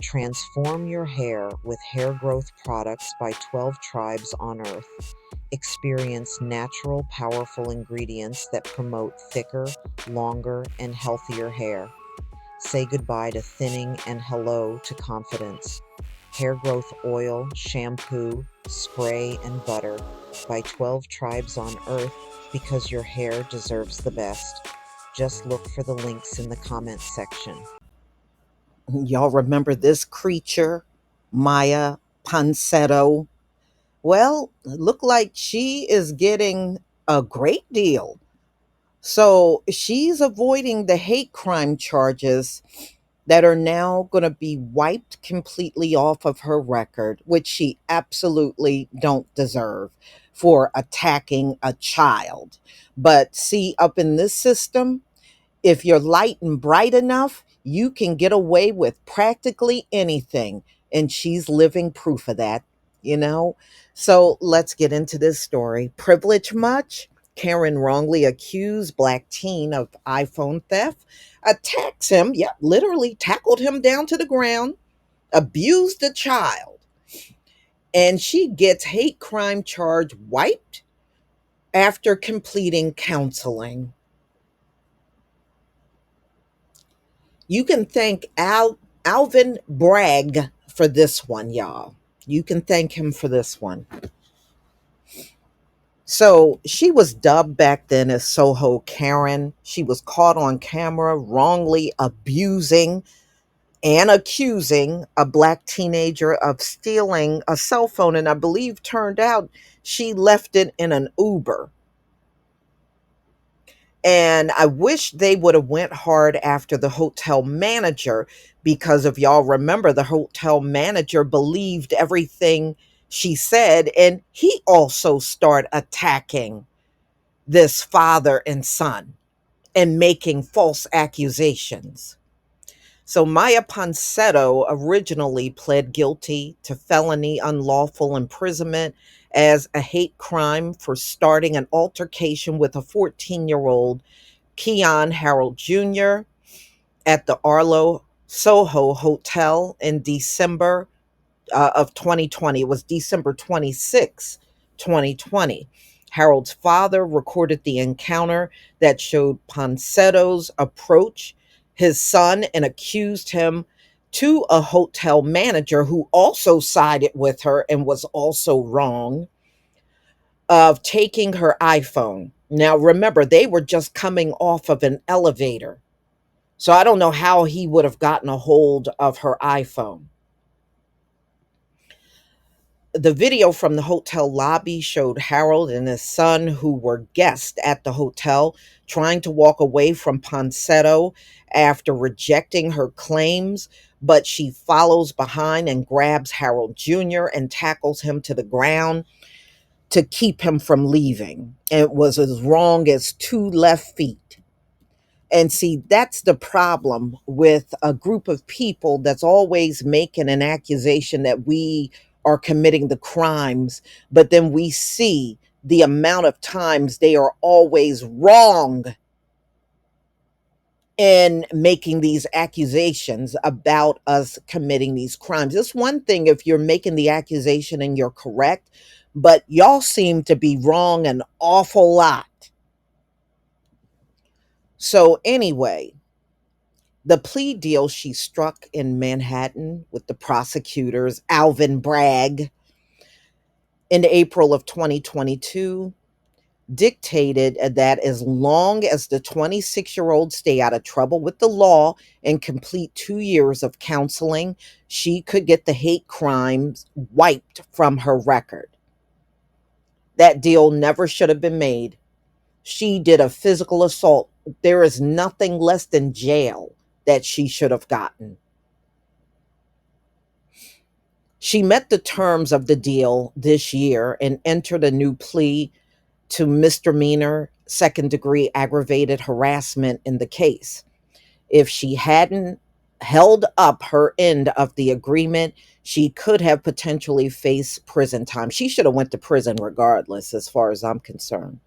Transform your hair with hair growth products by 12 tribes on Earth. Experience natural, powerful ingredients that promote thicker, longer, and healthier hair. Say goodbye to thinning and hello to confidence. Hair growth oil, shampoo, spray, and butter by 12 tribes on Earth because your hair deserves the best. Just look for the links in the comments section. Y'all remember this creature, Maya Ponsetto? Well, it looked like she is getting a great deal. So she's avoiding the hate crime charges that are now going to be wiped completely off of her record, which she absolutely don't deserve for attacking a child. But see, up in this system, if you're light and bright enough, you can get away with practically anything. And she's living proof of that, you know? So let's get into this story. Privilege much? Karen wrongly accused black teen of iPhone theft, attacks him, yep, literally tackled him down to the ground, abused the child, and she gets hate crime charge wiped after completing counseling. You can thank Alvin Bragg for this one, y'all. You can thank him for this one. So she was dubbed back then as SoHo Karen. She was caught on camera wrongly abusing and accusing a black teenager of stealing a cell phone. And I believe turned out she left it in an Uber. And I wish they would have went hard after the hotel manager, because if y'all remember, the hotel manager believed everything she said, and he also started attacking this father and son and making false accusations. So Maya Ponsetto originally pled guilty to felony unlawful imprisonment as a hate crime for starting an altercation with a 14-year-old Keon Harold Jr. at the Arlo Soho Hotel in December of 2020. It was December 26, 2020. Harold's father recorded the encounter that showed Ponsetto's approach his son and accused him to a hotel manager who also sided with her and was also wrong of taking her iPhone. Now, remember, they were just coming off of an elevator. So I don't know how he would have gotten a hold of her iPhone. The video from the hotel lobby showed Harold and his son, who were guests at the hotel, trying to walk away from Ponsetto after rejecting her claims, but she follows behind and grabs Harold Jr. and tackles him to the ground to keep him from leaving. It was as wrong as 2 left feet. And see, that's the problem with a group of people that's always making an accusation that we are committing the crimes, but then we see the amount of times they are always wrong in making these accusations about us committing these crimes. It's one thing if you're making the accusation and you're correct, but y'all seem to be wrong an awful lot. So, anyway, the plea deal she struck in Manhattan with the prosecutors, Alvin Bragg, in April of 2022, dictated that as long as the 26-year-old stay out of trouble with the law and complete 2 years of counseling, she could get the hate crimes wiped from her record. That deal never should have been made. She did a physical assault. There is nothing less than jail that she should have gotten. She met the terms of the deal this year and entered a new plea to misdemeanor second degree aggravated harassment in the case. If she hadn't held up her end of the agreement, she could have potentially faced prison time. She should have went to prison regardless, as far as I'm concerned.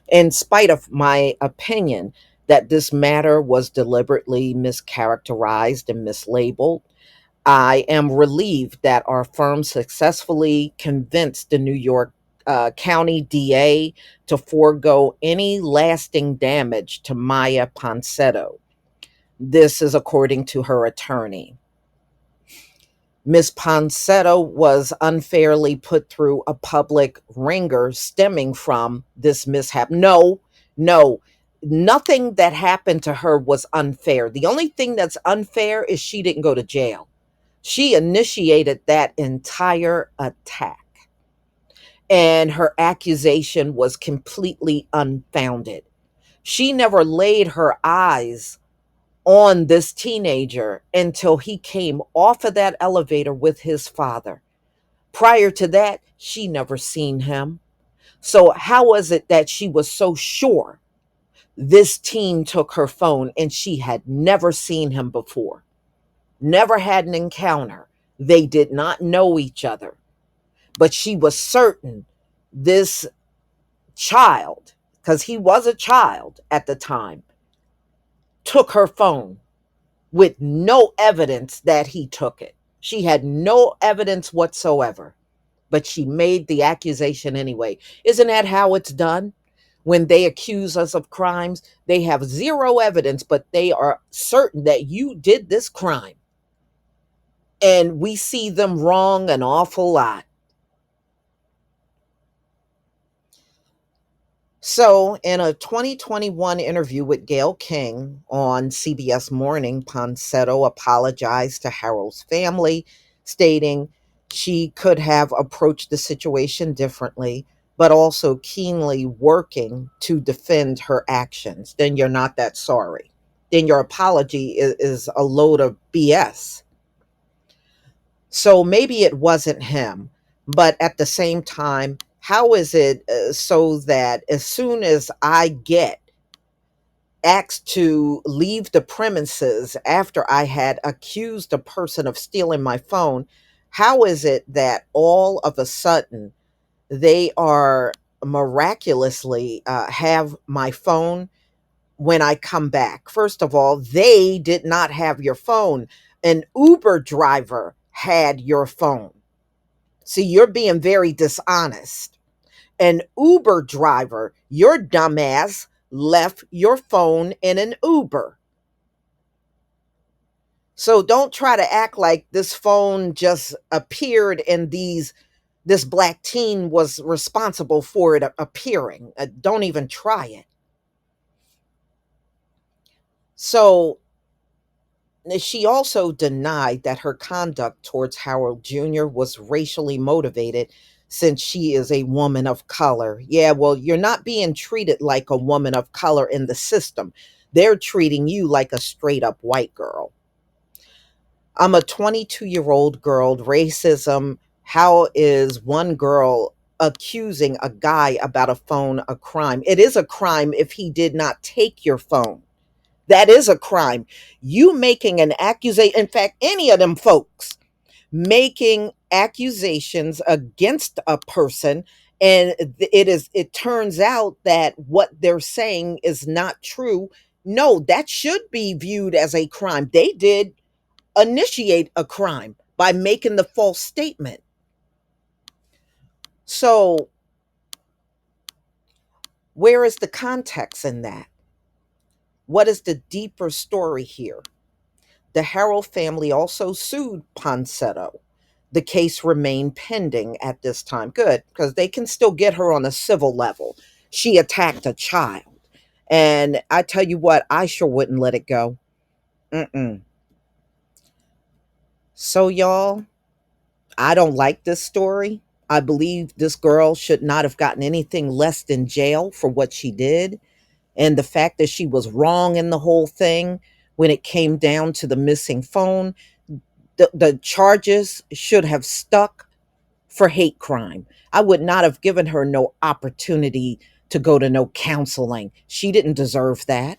In spite of my opinion that this matter was deliberately mischaracterized and mislabeled, I am relieved that our firm successfully convinced the New York County DA to forego any lasting damage to Maya Ponsetto. This is according to her attorney. Miss Ponsetto was unfairly put through a public ringer stemming from this mishap. No, no, nothing that happened to her was unfair. The only thing that's unfair is she didn't go to jail. She initiated that entire attack, and her accusation was completely unfounded. She never laid her eyes on this teenager until he came off of that elevator with his father. Prior to that, she never seen him. So how was it that she was so sure this teen took her phone and she had never seen him before? Never had an encounter. They did not know each other. But she was certain this child, because he was a child at the time, took her phone with no evidence that he took it. She had no evidence whatsoever, but she made the accusation anyway. Isn't that how it's done? When they accuse us of crimes, they have zero evidence, but they are certain that you did this crime. And we see them wrong an awful lot. So, in a 2021 interview with Gayle King on CBS Morning, Ponsetto apologized to Harold's family, stating she could have approached the situation differently, but also keenly working to defend her actions. Then you're not that sorry. Then your apology is a load of BS. So maybe it wasn't him, but at the same time, how is it so that as soon as I get asked to leave the premises after I had accused a person of stealing my phone, how is it that all of a sudden they are miraculously have my phone when I come back? First of all, they did not have your phone. An Uber driver had your phone. See, you're being very dishonest. An Uber driver, your dumbass, left your phone in an Uber. So don't try to act like this phone just appeared and this black teen was responsible for it appearing. Don't even try it. So she also denied that her conduct towards Harold Jr. was racially motivated since she is a woman of color. Yeah, well, you're not being treated like a woman of color in the system. They're treating you like a straight up white girl. I'm a 22-year-old girl. Racism. How is one girl accusing a guy about a phone a crime? It is a crime if he did not take your phone. That is a crime. You making an accusation, in fact, any of them folks making accusations against a person, and it turns out that what they're saying is not true. No, that should be viewed as a crime. They did initiate a crime by making the false statement. So, where is the context in that? What is the deeper story here? The Harrell family also sued Ponsetto. The case remained pending at this time. Good, because they can still get her on a civil level. She attacked a child. And I tell you what, I sure wouldn't let it go. Mm-mm. So, y'all, I don't like this story. I believe this girl should not have gotten anything less than jail for what she did. And the fact that she was wrong in the whole thing when it came down to the missing phone, the charges should have stuck for hate crime. I would not have given her no opportunity to go to no counseling. She didn't deserve that.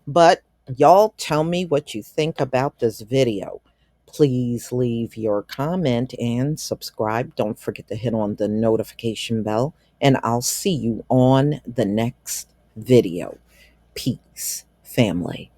But y'all tell me what you think about this video. Please leave your comment and subscribe. Don't forget to hit on the notification bell, and I'll see you on the next video. Peace, family.